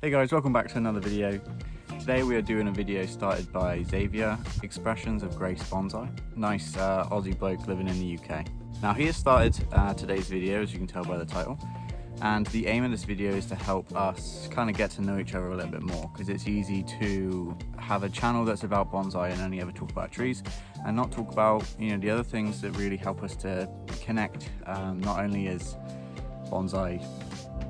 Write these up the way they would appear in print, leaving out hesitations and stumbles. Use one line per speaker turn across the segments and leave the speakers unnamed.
Hey guys, welcome back to another video. Today we are doing a video started by Xavier, Expressions of Grace Bonsai. Nice Aussie bloke living in the UK. Now he has started today's video, as you can tell by the title, and the aim of this video is to help us kind of get to know each other a little bit more, because it's easy to have a channel that's about bonsai and only ever talk about trees and not talk about, you know, the other things that really help us to connect, not only as bonsai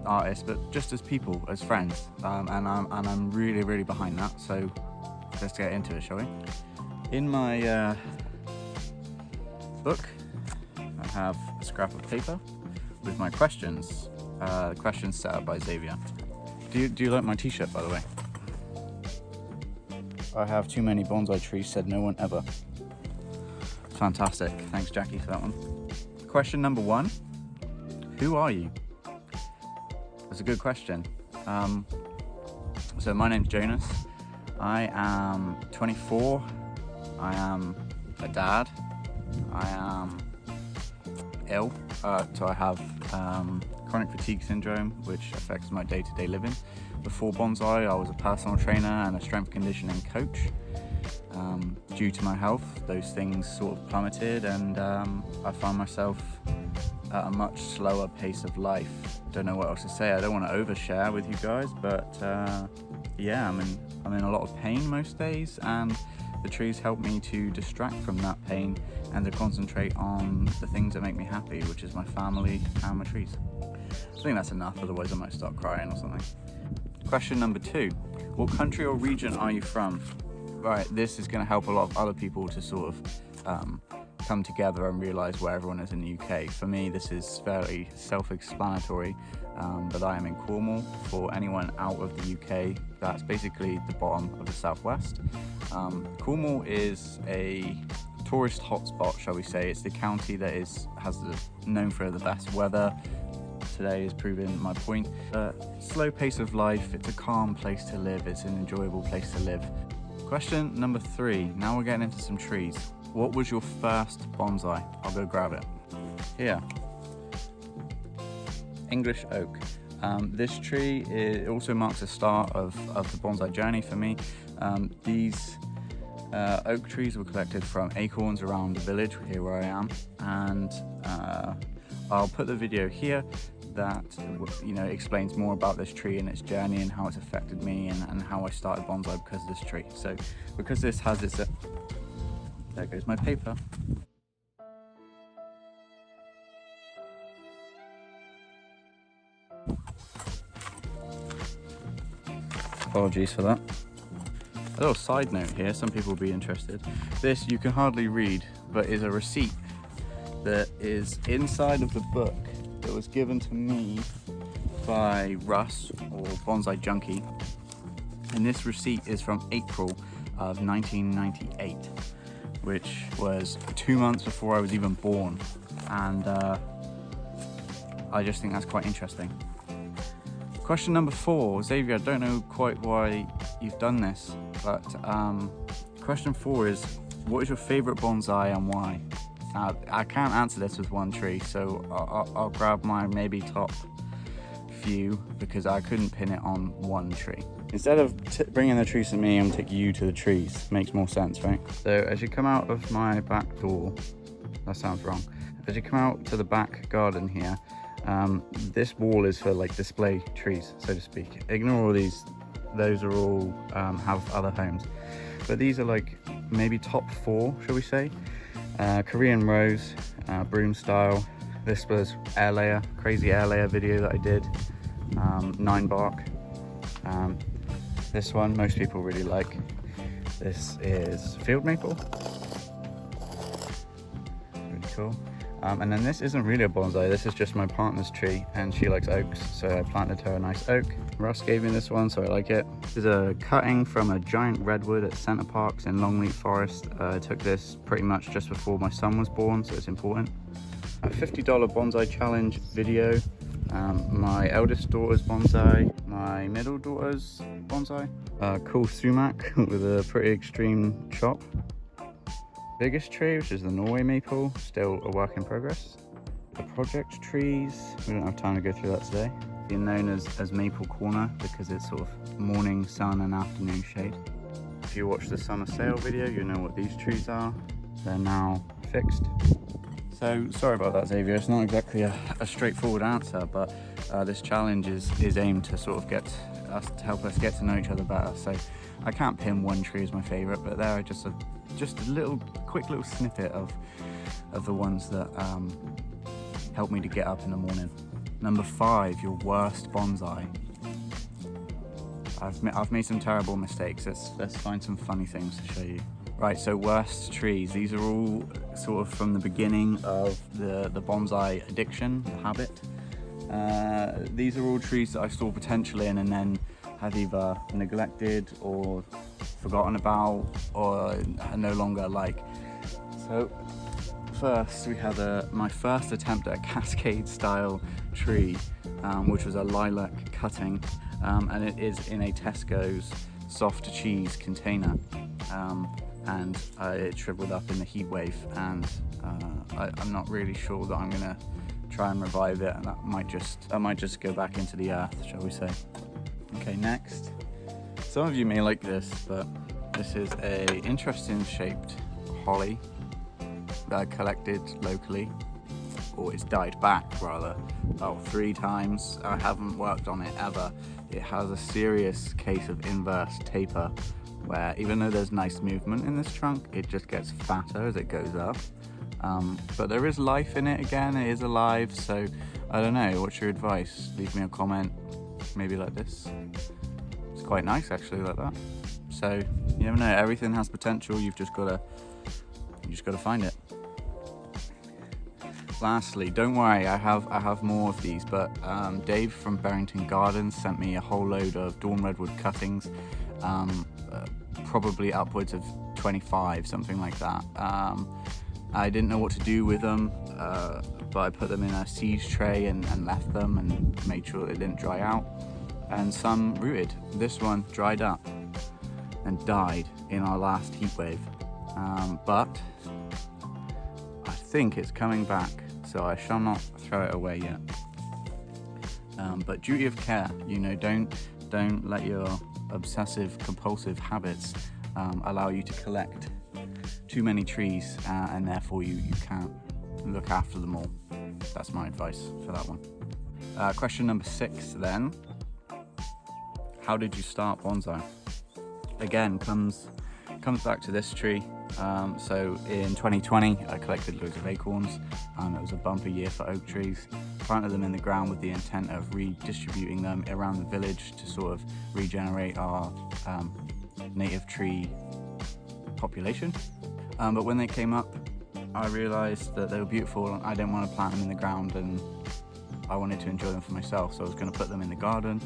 artists but just as people, as friends, and I'm really behind that. So let's get into it, shall we? In my book I have a scrap of paper with my questions. Questions set up by Xavier. Do you like my t-shirt, by the way? I have too many bonsai trees, said no one ever. Fantastic, thanks Jackie for that one. Question number 1, who are you? That's a good question. So my name's Jonas. I am 24. I am a dad. I am ill. So I have chronic fatigue syndrome, which affects my day-to-day living. Before bonsai, I was a personal trainer and a strength conditioning coach. Due to my health, those things sort of plummeted, and I found myself at a much slower pace of life. Don't know what else to say. I don't want to overshare with you guys, but yeah, I'm in a lot of pain most days, and the trees help me to distract from that pain and to concentrate on the things that make me happy, which is my family and my trees. I think that's enough, otherwise I might start crying or something. Question number 2, what country or region are you from? Right, this is going to help a lot of other people to sort of come together and realise where everyone is in the UK. For me, this is fairly self-explanatory, but I am in Cornwall. For anyone out of the UK, that's basically the bottom of the southwest. Cornwall is a tourist hotspot, shall we say. It's the county that known for the best weather. Today has proven my point. Slow pace of life, it's a calm place to live, it's an enjoyable place to live. Question number 3, now we're getting into some trees. What was your first bonsai? I'll go grab it. Here. English oak. This tree, it also marks the start of the bonsai journey for me. These oak trees were collected from acorns around the village here where I am, and I'll put the video here that, you know, explains more about this tree and its journey and how it's affected me and how I started bonsai because of this tree. So because this has its there goes my paper. Apologies for that. A little side note here, some people will be interested. This you can hardly read, but is a receipt that is inside of the book that was given to me by Russ, or Bonsai Junkie. And this receipt is from April of 1998. Which was 2 months before I was even born, and I just think that's quite interesting. Question number 4, Xavier, I don't know quite why you've done this, but question 4 is, what is your favourite bonsai and why? Now, I can't answer this with one tree, so I'll grab my maybe top few, because I couldn't pin it on one tree. Instead of bringing the trees to me, I'm taking you to the trees. Makes more sense, right? So as you come out of my back door, that sounds wrong. As you come out to the back garden here, this wall is for like display trees, so to speak. Ignore all these, those are all have other homes. But these are like maybe top 4, shall we say? Korean rose, broom style. This was air layer, crazy air layer video that I did. 9 bark. This one most people really like. This is field maple. Really cool. And then this isn't really a bonsai, this is just my partner's tree, and she likes oaks, so I planted her a nice oak. Russ gave me this one, so I like it. This is a cutting from a giant redwood at Centre Parks in Longleat Forest. I took this pretty much just before my son was born, so it's important. A $50 bonsai challenge video. My eldest daughter's bonsai, my middle daughter's bonsai. Cool sumac with a pretty extreme chop. Biggest tree, which is the Norway maple, still a work in progress. The project trees, we don't have time to go through that today. been known as maple corner because it's sort of morning sun and afternoon shade. If you watch the summer sale video, you know what these trees are. They're now fixed. So sorry about that, Xavier. It's not exactly a straightforward answer, but this challenge is aimed to sort of help us get to know each other better. So I can't pin one tree as my favourite, but there are just a quick little snippet of the ones that help me to get up in the morning. Number 5, your worst bonsai. I've made some terrible mistakes. Let's find some funny things to show you. Right, so worst trees. These are all sort of from the beginning of the bonsai addiction, the habit. These are all trees that I saw potential in and then have either neglected or forgotten about or no longer like. So first we had my first attempt at a cascade style tree, which was a lilac cutting, and it is in a Tesco's soft cheese container. And it shriveled up in the heat wave, and I'm not really sure that I'm gonna try and revive it, and that might just go back into the earth, shall we say. Okay, next. Some of you may like this, but this is a interesting shaped holly that I collected locally, or it's died back rather, about 3 times. I haven't worked on it ever. It has a serious case of inverse taper, where even though there's nice movement in this trunk, it just gets fatter as it goes up. But there is life in it again, it is alive, so I don't know, what's your advice? Leave me a comment, maybe like this. It's quite nice actually, like that. So you never know, everything has potential, you just gotta find it. Lastly, don't worry, I have more of these, but Dave from Barrington Gardens sent me a whole load of dawn redwood cuttings, probably upwards of 25, something like that. I didn't know what to do with them, but I put them in a seed tray and left them and made sure they didn't dry out. And some rooted. This one dried up and died in our last heat wave, but I think it's coming back, so I shall not throw it away yet. But duty of care, you know, don't let your obsessive compulsive habits allow you to collect too many trees, and therefore you can't look after them all. That's my advice for that one. Question number 6 then. How did you start bonsai? Again, comes back to this tree. So in 2020 I collected loads of acorns. It was a bumper year for oak trees. Planted them in the ground with the intent of redistributing them around the village to sort of regenerate our native tree population. But when they came up, I realised that they were beautiful and I didn't want to plant them in the ground, and I wanted to enjoy them for myself, so I was going to put them in the garden.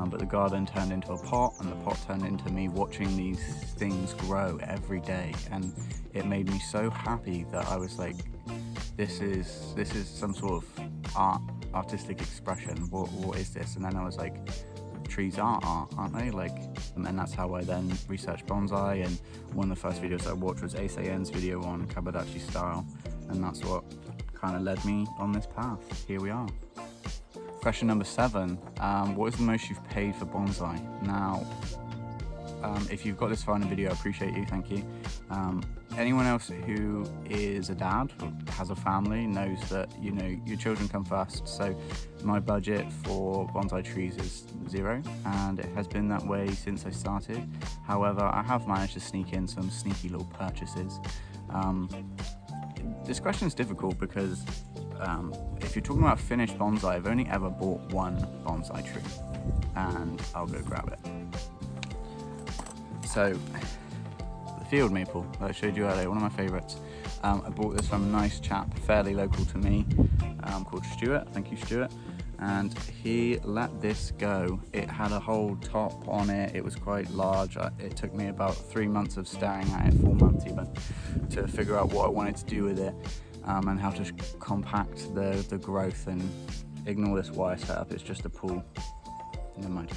But the garden turned into a pot, and the pot turned into me watching these things grow every day, and it made me so happy that I was like, this is some sort of artistic expression. What is this? And then I was like, trees are art, aren't they? Like, and then that's how I then researched bonsai, and one of the first videos I watched was Ace An's video on Kabadachi style, and that's what kind of led me on this path. Here we are. Question number 7, what is the most you've paid for bonsai? Now, if you've got this far in the video, I appreciate you, thank you. Anyone else who is a dad or has a family knows that, you know, your children come first. So my budget for bonsai trees is 0, and it has been that way since I started. However, I have managed to sneak in some sneaky little purchases. This question is difficult because if you're talking about finished bonsai, I've only ever bought one bonsai tree, and I'll go grab it. So, the field maple that I showed you earlier, one of my favourites. I bought this from a nice chap, fairly local to me, called Stuart. Thank you, Stuart. And he let this go. It had a whole top on it. It was quite large. It took me about 3 months of staring at it, 4 months even, to figure out what I wanted to do with it, and how to compact the growth and ignore this wire setup. It's just a pool. Never mind.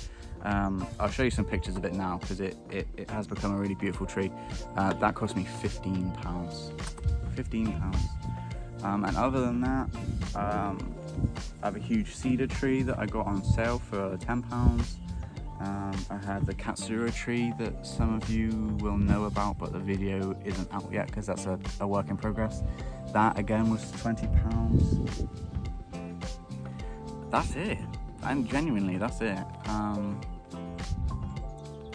I'll show you some pictures of it now because it has become a really beautiful tree. That cost me £15. £15. And other than that, I have a huge cedar tree that I got on sale for £10. I have the katsura tree that some of you will know about, but the video isn't out yet because that's a work in progress. That again was £20. That's it, and genuinely that's it.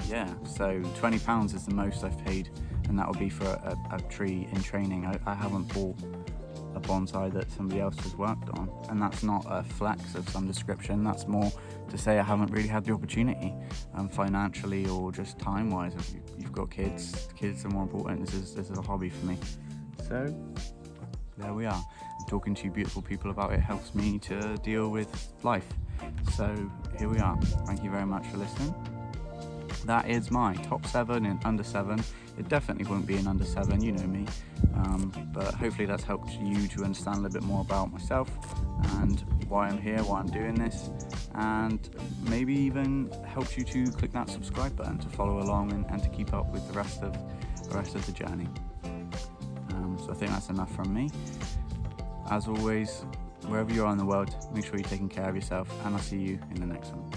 Yeah, so £20 is the most I've paid, and that would be for a tree in training. I haven't bought a bonsai that somebody else has worked on, and that's not a flex of some description. That's more to say I haven't really had the opportunity, financially or just time-wise. If you've got kids are more important. This is a hobby for me. So there we are. Talking to beautiful people about it helps me to deal with life. So here we are. Thank you very much for listening. That is my top 7 in under 7. It definitely won't be in under 7, you know me, but hopefully that's helped you to understand a little bit more about myself and why I'm here, why I'm doing this, and maybe even helps you to click that subscribe button to follow along and to keep up with the rest of the journey. So I think that's enough from me. As always, wherever you are in the world, make sure you're taking care of yourself, and I'll see you in the next one.